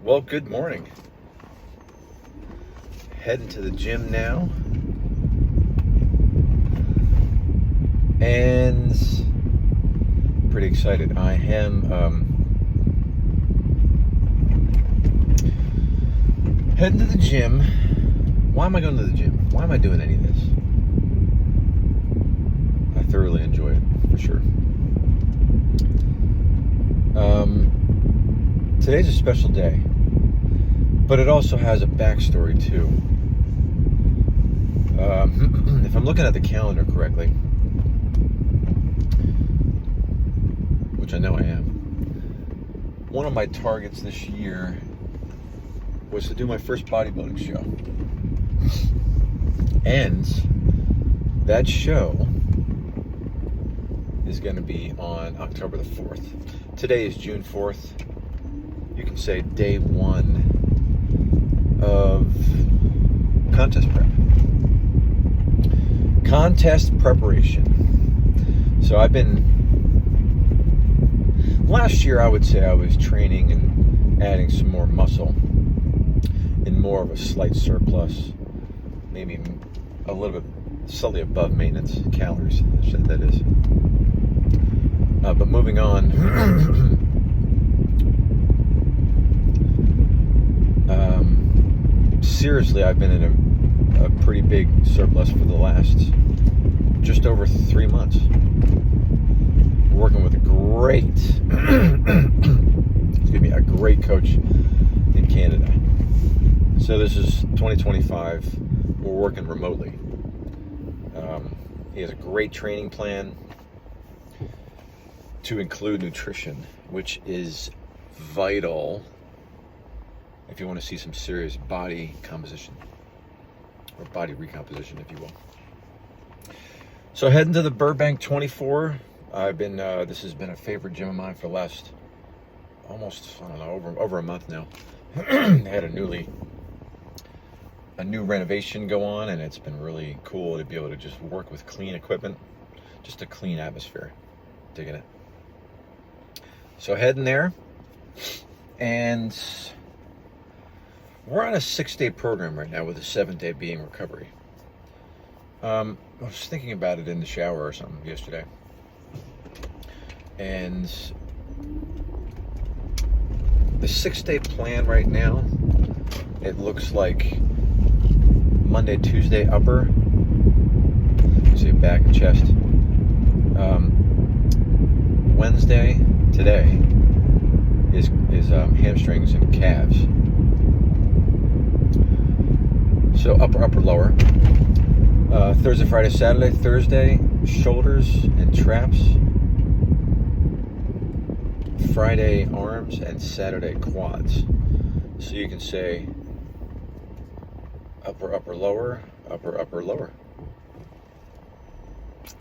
Well, good morning. Heading to the gym now. And pretty excited. I am heading to the gym. Why am I going to the gym? Why am I doing any of this? I thoroughly enjoy it, for sure. Today's a special day, but it also has a backstory too. If I'm looking at the calendar correctly, which I know I am, one of my targets this year was to do my first bodybuilding show. And that show is going to be on October the 4th. Today is June 4th. You can say day one of contest prep. Contest preparation. So last year I would say I was training and adding some more muscle in more of a slight surplus, maybe a little bit slightly above maintenance calories, that is. But moving on, seriously, I've been in a pretty big surplus for the last just over 3 months. Working with a great coach in Canada. So this is 2025. We're working remotely. He has a great training plan to include nutrition, which is vital if you want to see some serious body composition or body recomposition, if you will. So heading to the Burbank 24. This has been a favorite gym of mine for the last almost, over a month now. They had a new renovation go on, and it's been really cool to be able to just work with clean equipment, just a clean atmosphere. Digging it. So heading there, and we're on a 6-day program right now with the 7th day being recovery. I was thinking about it in the shower or something yesterday. And the 6-day plan right now, it looks like Monday, Tuesday, upper, see back and chest. Wednesday, today, is hamstrings and calves. So upper, lower. Thursday, Friday, Saturday. Thursday, shoulders and traps. Friday, arms, and Saturday, quads. So you can say upper, lower, upper, lower.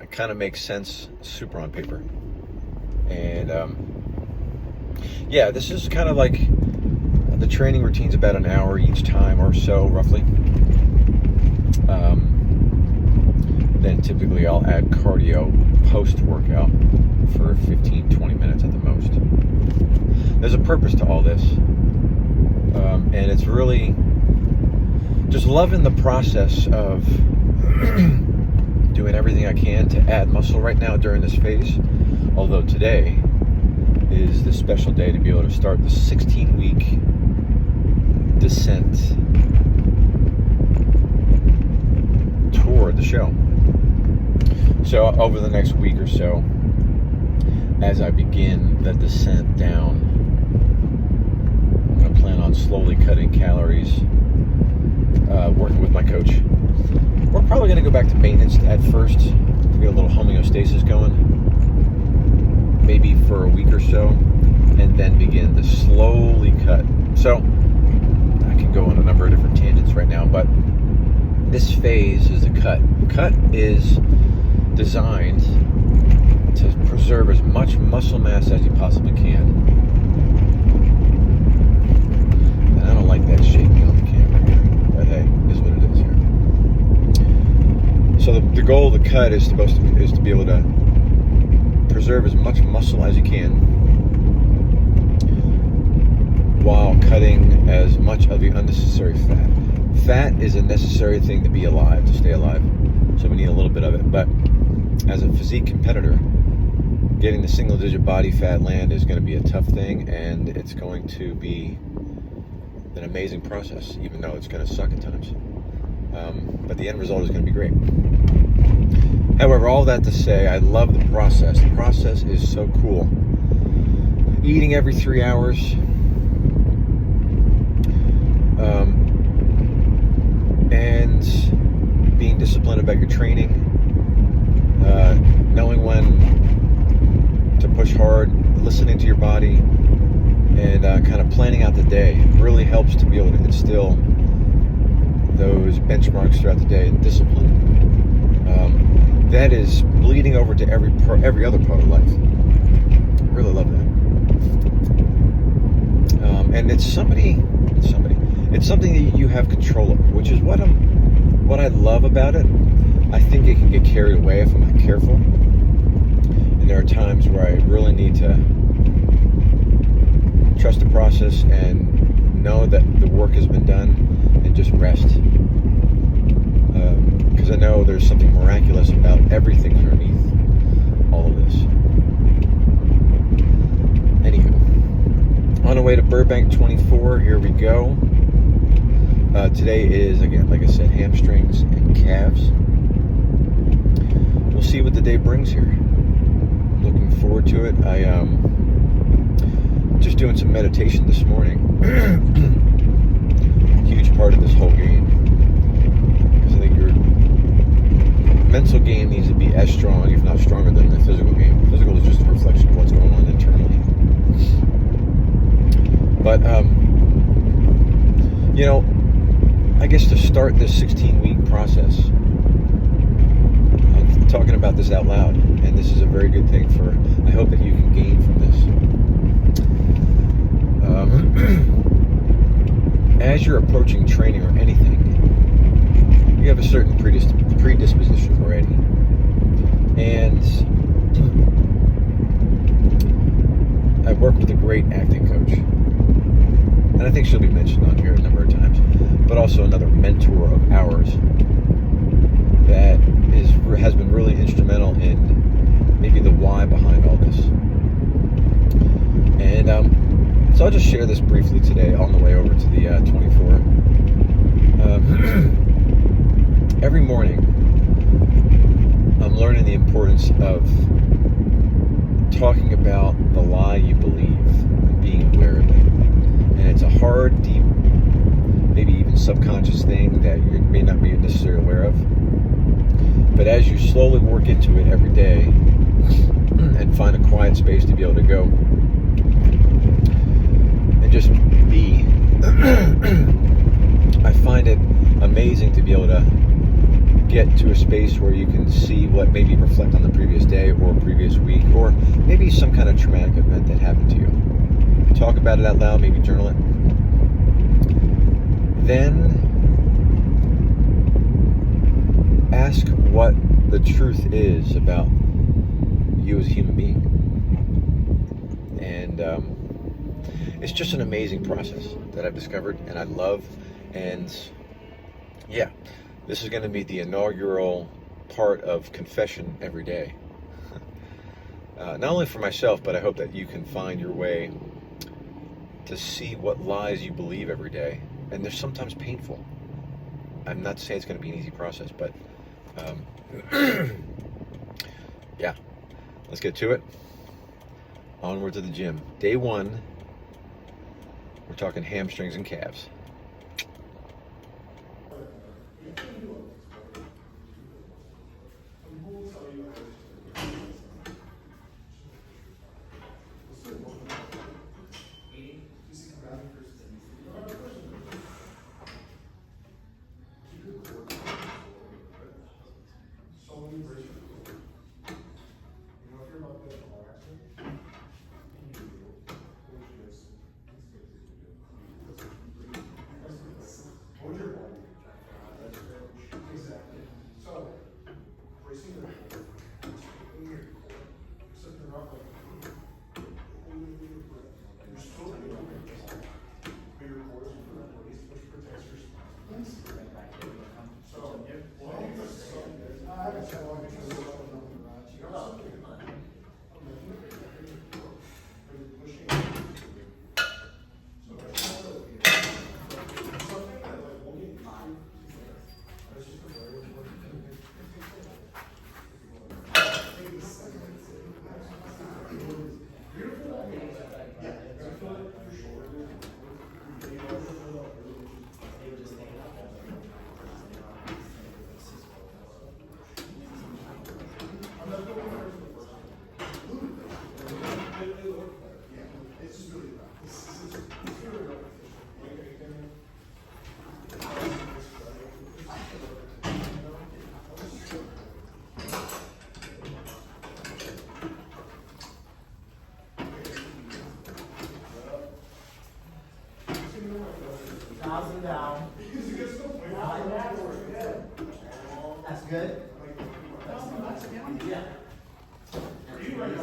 It kind of makes sense, super on paper. And this is kind of like the training routine's about an hour each time or so, roughly. Then typically I'll add cardio post-workout for 15-20 minutes at the most. There's a purpose to all this. And it's really just loving the process of doing everything I can to add muscle right now during this phase. Although today is the special day to be able to start the 16-week descent toward the show. So over the next week or so, as I begin the descent down, I'm going to plan on slowly cutting calories, working with my coach. We're probably going to go back to maintenance at first to get a little homeostasis going, maybe for a week or so, and then begin to slowly cut. So I can go on a number of different tangents right now, but this phase is the cut. The cut is designed to preserve as much muscle mass as you possibly can. And I don't like that shaking on the camera here, but hey, it is what it is here. So the goal of the cut is to be able to preserve as much muscle as you can while cutting as much of the unnecessary fat. Fat is a necessary thing to be alive, to stay alive. So we need a little bit of it. But as a physique competitor, getting the single-digit body fat land is going to be a tough thing, and it's going to be an amazing process, even though it's going to suck at times. But the end result is going to be great. However, all that to say, I love the process. The process is so cool. Eating every 3 hours, and being disciplined about your training, knowing when to push hard, listening to your body, and kind of planning out the day really helps to be able to instill those benchmarks throughout the day and discipline. That is bleeding over to every other part of life. I really love that. And it's something that you have control of, which is what I love about it. I think it can get carried away if I'm not careful. And there are times where I really need to trust the process and know that the work has been done and just rest. Because I know there's something miraculous about everything underneath all of this. Anywho, on the way to Burbank 24, here we go. Today is, again, like I said, hamstrings and calves. We'll see what the day brings here. Looking forward to it. I just doing some meditation this morning. Huge part of this whole game. Because I think your mental game needs to be as strong, if not stronger, than the physical game. Physical is just a reflection of what's going on internally. But, I guess to start this 16-week process, I'm talking about this out loud, and this is a very good thing I hope that you can gain from this. As you're approaching training or anything, you have a certain predisposition already. And I worked with a great acting coach, and I think she'll be mentioned on here a number of times, but also another mentor of ours that has been really instrumental in maybe the why behind all this. And so I'll just share this briefly today on the way over to the 24. Every morning, I'm learning the importance of talking about the lie you believe and being aware of it. And it's a hard, deep, maybe even subconscious thing that you may not be necessarily aware of. But as you slowly work into it every day and find a quiet space to be able to go and just be, I find it amazing to be able to get to a space where you can see what maybe reflect on the previous day or previous week, or maybe some kind of traumatic event that happened to you. Talk about it out loud, maybe journal it. Then ask what the truth is about you as a human being. And it's just an amazing process that I've discovered and I love. And yeah, this is going to be the inaugural part of confession every day. Not only for myself, but I hope that you can find your way to see what lies you believe every day. And they're sometimes painful. I'm not saying it's going to be an easy process, but yeah, let's get to it. Onward to the gym. Day 1, we're talking hamstrings and calves. 1,000 down. That's good. Yeah. Are you ready?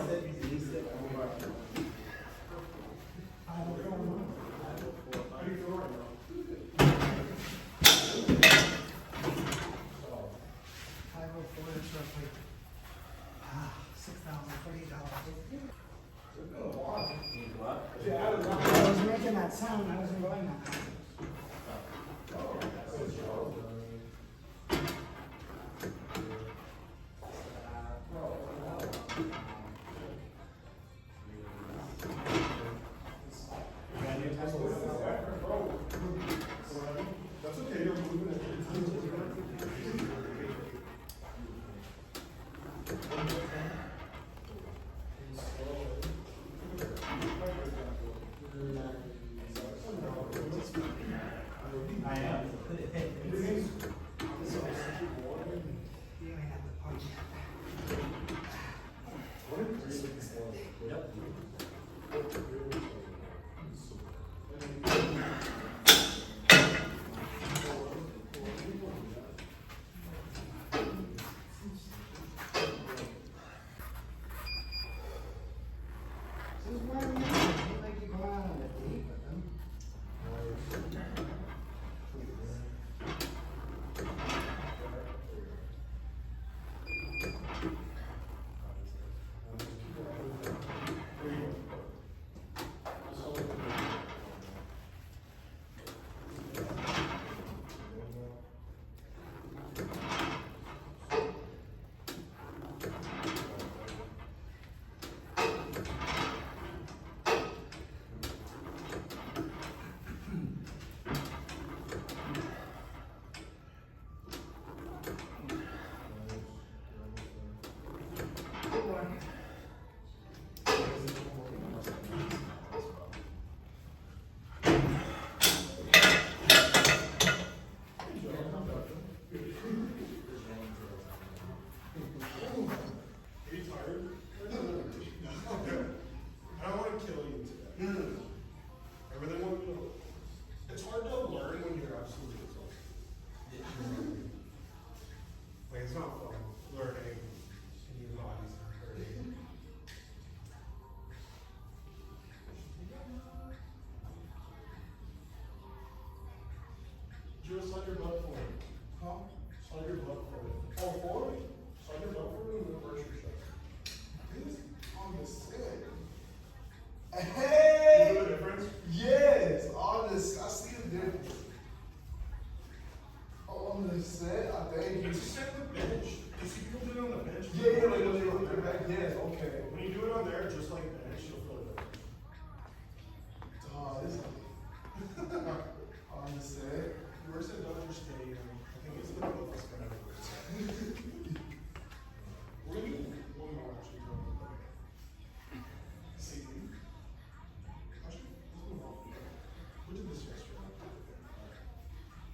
I was making that sound, I wasn't going that. That's okay, you're moving it. I know. This is where I'm at. Like you go out on a date with them. Are you tired? I don't want to kill you today. I really want you to. It's hard to learn when you're absolutely exhausted. Like, it's not fun learning and your body's hurting. Just slide your butt forward. Huh? Slide your butt forward. Oh, forward? Slide your butt forward and reverse your shoulder. This on the set. You Hey! know the difference? Yes, on this, I see the difference. On the set, I think. It's a set the bench. You see people do it on the bench? Yeah, like when they look at back, yes, okay. When you do it on there, just like bench, you'll feel it. This on the set. Where's at Dodger Stadium? I think it's the both of us kind of. We're gonna do one more actually. See? Actually, let's move on. We did this yesterday.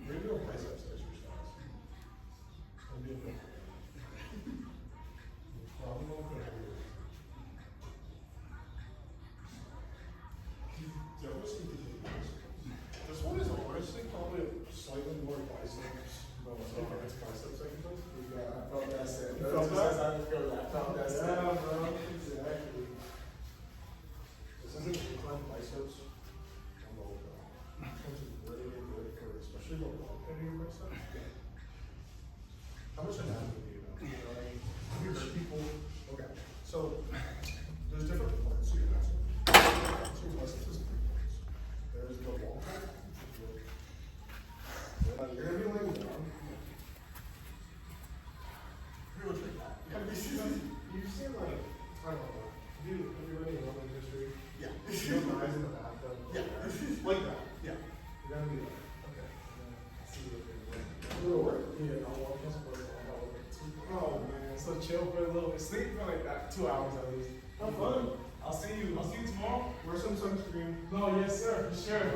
We're gonna do a biceps exercise. It'll be a bit. Problem over here. This one is honestly probably slightly more biceps. No, it's biceps exercise. Yeah, I felt that set. You felt that? I feel that. I felt that set. Yeah, bro. Exactly. This isn't incline biceps. I'm old though. Which is really good for especially the long head of your biceps. How much anatomy do you know? You know what I mean? Have you heard people? Okay. So there's different parts to your biceps. So your biceps is 3 parts. There's the long part. You're gonna be laying down. Pretty much like that. You've seen like, I don't know. Have you read any Roman history? Yeah. You know the eyes in the bathtub? Yeah. Like that? Yeah. You're gonna be like, okay. See what you're doing. A little work? Yeah, I'll walk this way. Oh man, so chill for a little bit. Sleep for like that 2 hours at least. Have fun. I'll see you tomorrow. Wear some sunscreen. No, yes sir, for sure.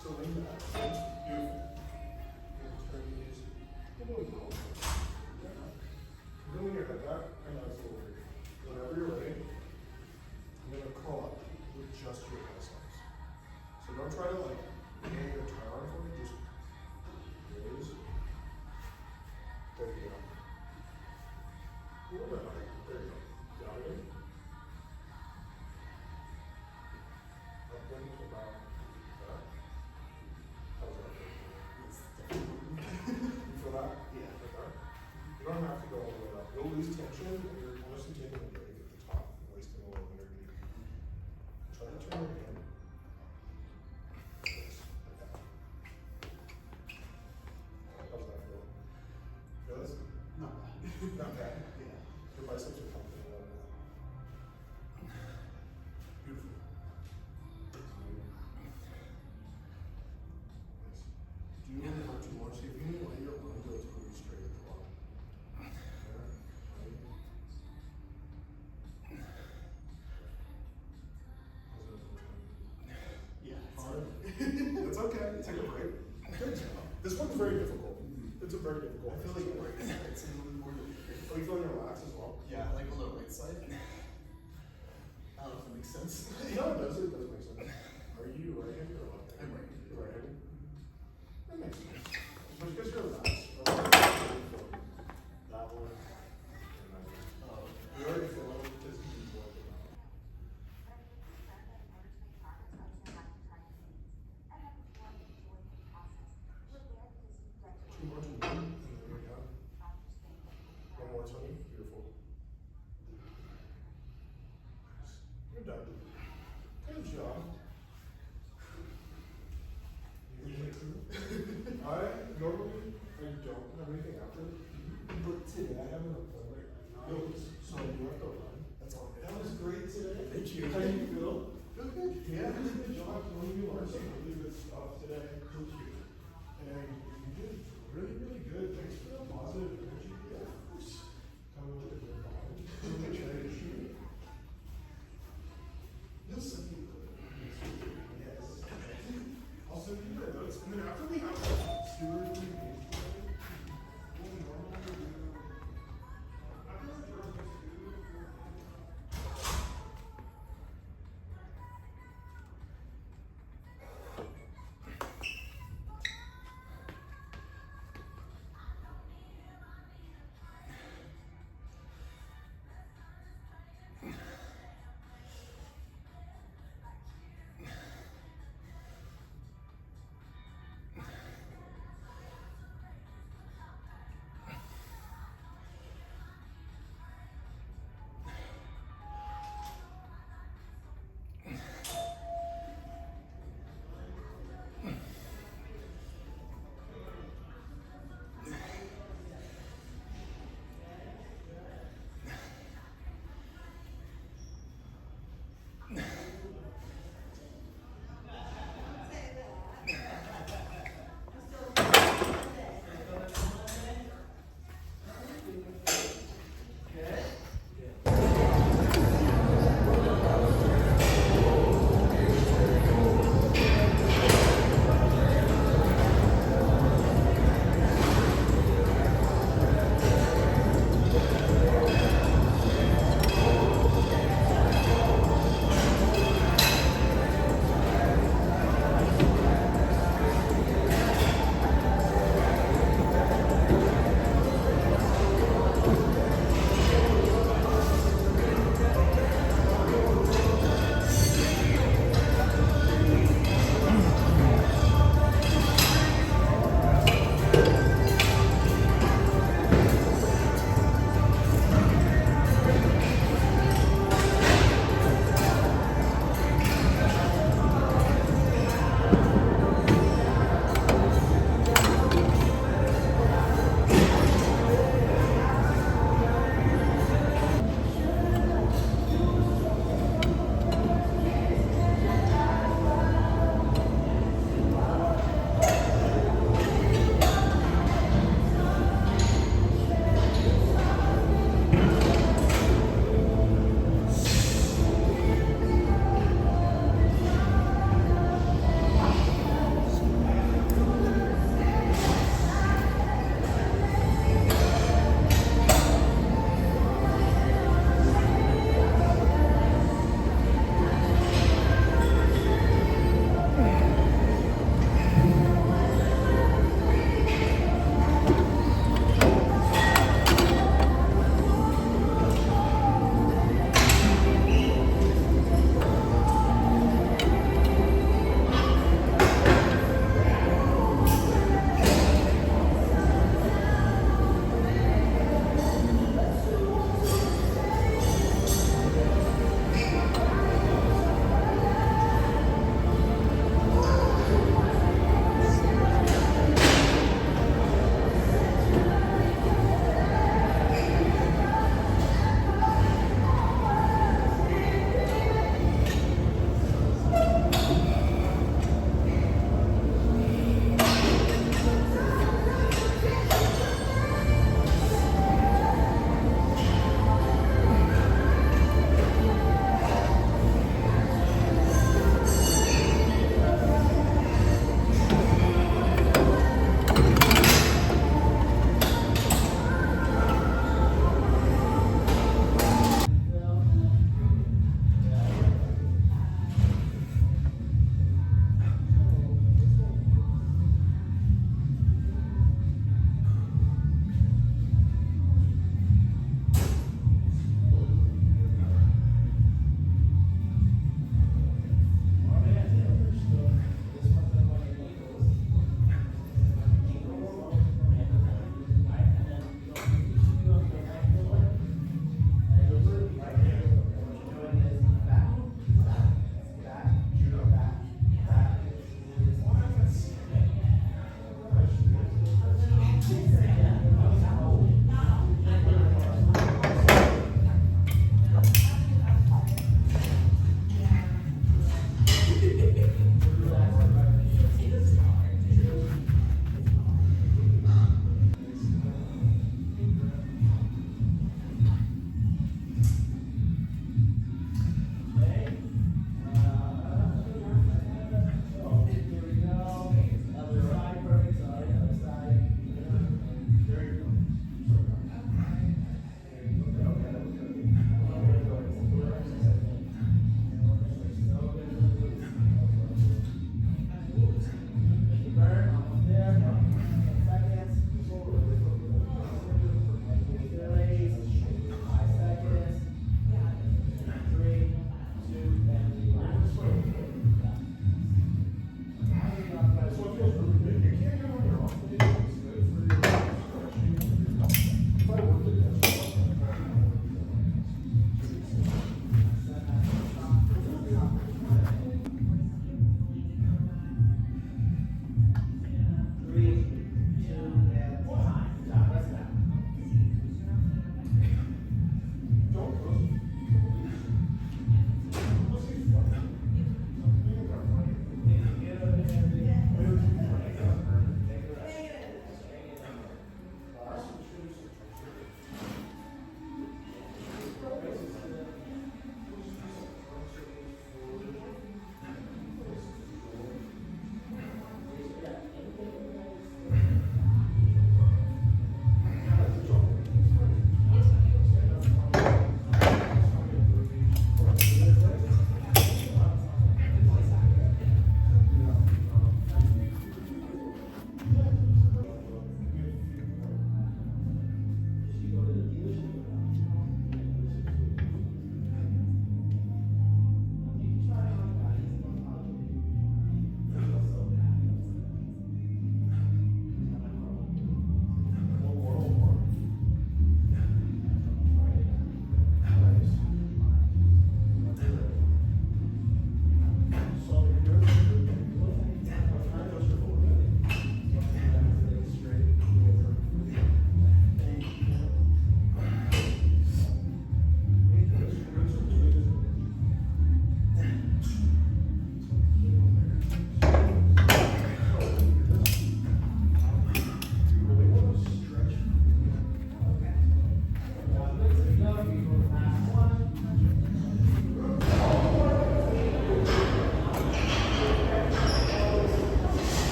So lean back. Beautiful. Then when you're head back, I know it's a little weird. Whenever you're ready, I'm gonna crawl up with just your biceps. So don't Don't try to like hang your turn for me, just raise. There you go. A little bit higher. There you go. Got it. Up and about that. How's that? You feel that? Yeah. Like that? You don't have to go all the way up. You'll lose tension and you're honestly taking a break at the top and wasting a little energy. Try to turn it again. Yes, like that. How's that feel? Feel this? Not bad. Not bad. Yeah. Your biceps are pumping a little bit. Beautiful. Nice. Do you want to hurt too much? See if you can lay your arm goes pretty straight at the bottom. There. Ready? How's that feel? Yeah. Hard. That's okay. Take a break. Good job. This one's very difficult. It's a very difficult. I feel like the right side's a little more than Are you feeling relaxed as well? Yeah, like on the right side. I don't know if that makes sense. No, it does. It does make sense. Are you right-handed or left-handed? I'm right-handed. You're right-handed? That makes sense. But because you're relaxed. That one. And that one. Oh, You already feel it. Just keep working on it. Two more to one, and then you're done. One more, Tony. Beautiful. Nice. You're done. Good job. I normally don't have anything after, but today I have an appointment. Yo, so you have to run. That's all. That was great today. Thank you. How do you feel? Feel good. Yeah, good job. Tony, you learned some really good stuff today. Thank you. And you did really, really good. Thanks for the positive energy. Yeah, of course. Coming with a good body. Make sure you shoot. You'll send me the Yes. I'll send you the notes. And then after we have Stuart and Paige, we'll normally do. After our drills,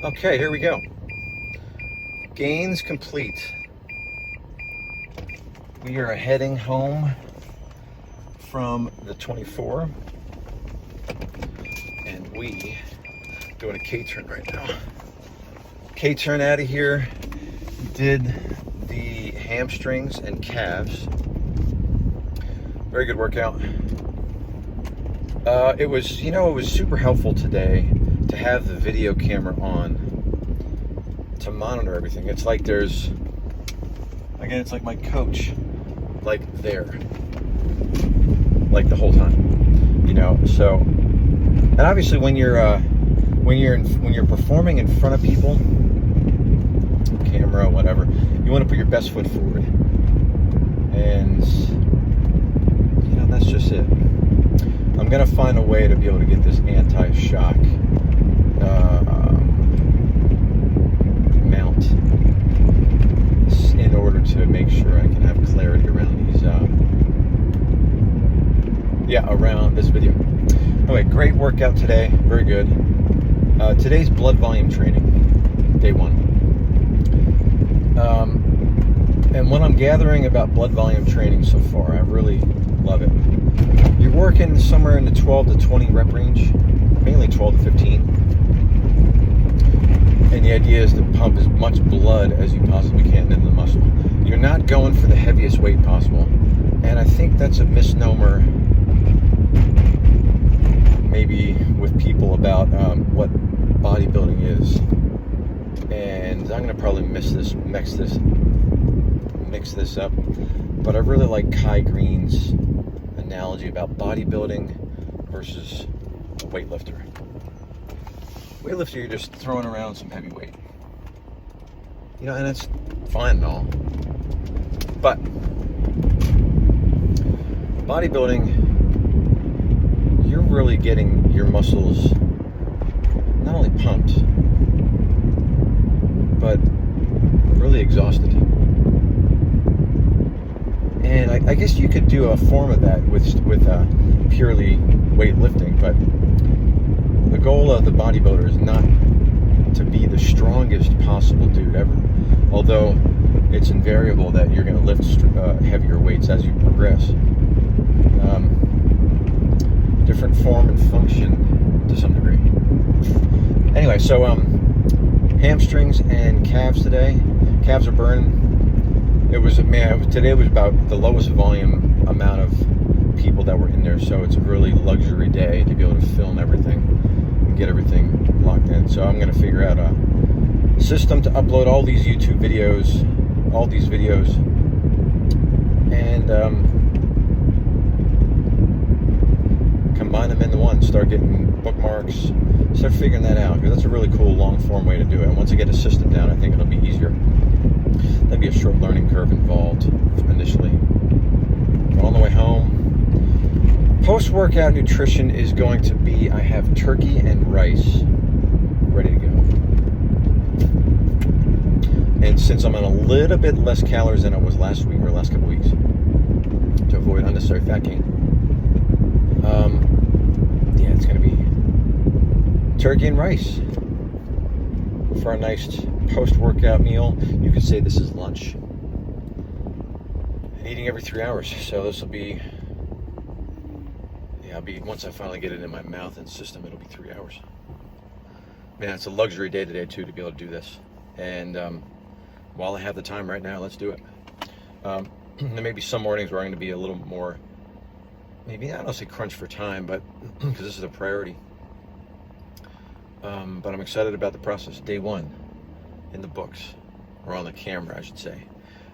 Okay, here we go. Gains complete. We are heading home from the 24, and we doing a K-turn right now. K-turn out of here. Did the hamstrings and calves. Very good workout. It was, it was super helpful today to have the video camera on to monitor everything. It's like it's like my coach, like there, like the whole time, So, and obviously when you're performing in front of people, camera, whatever, you want to put your best foot forward, and that's just it. I'm gonna find a way to be able to get this anti-shock mount in order to make sure I can have clarity around these around this video. Anyway, great workout today, very good. Today's blood volume training, day 1. And what I'm gathering about blood volume training so far, I really love it. You're working somewhere in the 12 to 20 rep range, mainly 12 to 15. And the idea is to pump as much blood as you possibly can into the muscle. You're not going for the heaviest weight possible. And I think that's a misnomer maybe with people about what bodybuilding is. And I'm going to probably mix this up. But I really like Kai Green's analogy about bodybuilding versus a weightlifter. Weightlifter, you're just throwing around some heavy weight. And it's fine and all. But bodybuilding, you're really getting your muscles not only pumped, but really exhausted. And I guess you could do a form of that with purely weightlifting, but the goal of the bodybuilder is not to be the strongest possible dude ever. Although it's invariable that you're going to lift heavier weights as you progress. Different form and function to some degree. Anyway, so hamstrings and calves today. Calves are burning. Today was about the lowest volume amount of people that were in there, so it's a really luxury day to be able to film everything and get everything locked in. So I'm going to figure out a system to upload all these YouTube videos, and combine them into one, start getting bookmarks, start figuring that out, because that's a really cool long form way to do it. And once I get a system down, I think it'll be easier. There'll be a short learning curve involved initially. But on the way home, post-workout nutrition is going to be, I have turkey and rice ready to go. And since I'm on a little bit less calories than I was last week or last couple weeks, to avoid unnecessary fat gain, it's going to be turkey and rice for a nice post-workout meal. You could say this is lunch. And eating every 3 hours. So this will be, once I finally get it in my mouth and system, it'll be 3 hours. Man, it's a luxury day today too to be able to do this. And while I have the time right now, let's do it. There may be some mornings where I'm going to be a little more, maybe I don't say crunch for time, but because this is a priority. But I'm excited about the process. Day 1 in the books, or on the camera, I should say.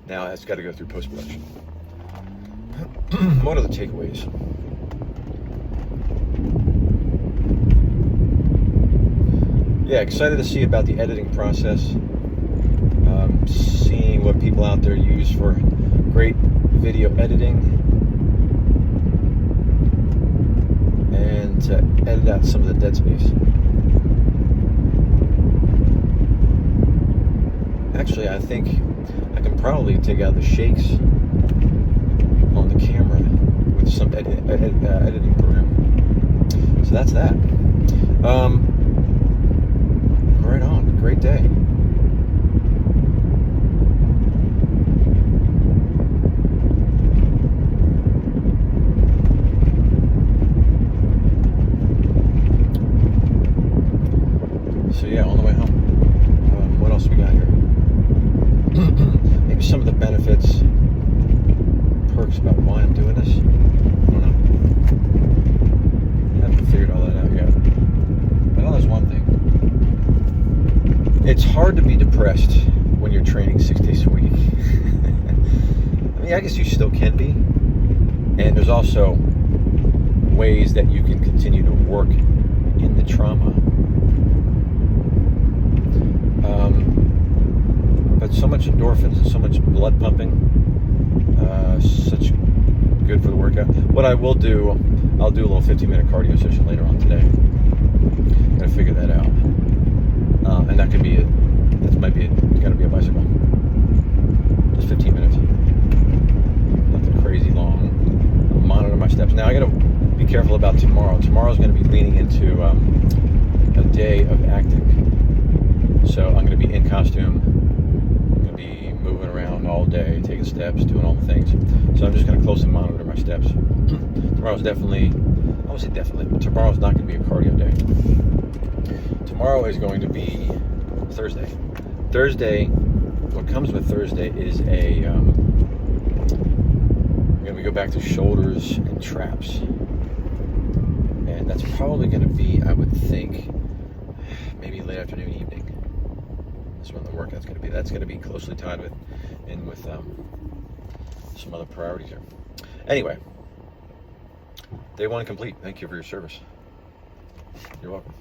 Now it's got to go through post-production. What are the takeaways? Yeah, excited to see about the editing process. Seeing what people out there use for great video editing, and to edit out some of the dead space. Actually, I think I can probably take out the shakes on the camera with some editing program. that's that. Right on. Great day. So yeah, on the way home. What else we got here? Maybe some of the benefits, perks about why I'm doing this. I don't know. I haven't figured all that out yet. I know there's one thing. It's hard to be depressed when you're training 6 days a week. I mean, I guess you still can be. And there's also ways that you can continue to work in the trauma. But so much endorphins and so much blood pumping, such good for the workout. What I will do, I'll do a little 15-minute cardio session later on today. I'm gonna figure that out, and that could be it. That might be it. It's gotta be a bicycle. Just 15 minutes. Nothing crazy long. I'll monitor my steps. Now I gotta be careful about tomorrow. Tomorrow's gonna be leaning into a day of acting. So I'm gonna be in costume. Be moving around all day, taking steps, doing all the things. So I'm just going to closely monitor my steps. Tomorrow's definitely, I won't say definitely, but tomorrow's not going to be a cardio day. Tomorrow is going to be Thursday. Thursday, what comes with Thursday is we go back to shoulders and traps. And that's probably going to be, I would think, maybe late afternoon, evening. That's when the workout's going to be. That's going to be closely tied with some other priorities here. Anyway, day one complete. Thank you for your service. You're welcome.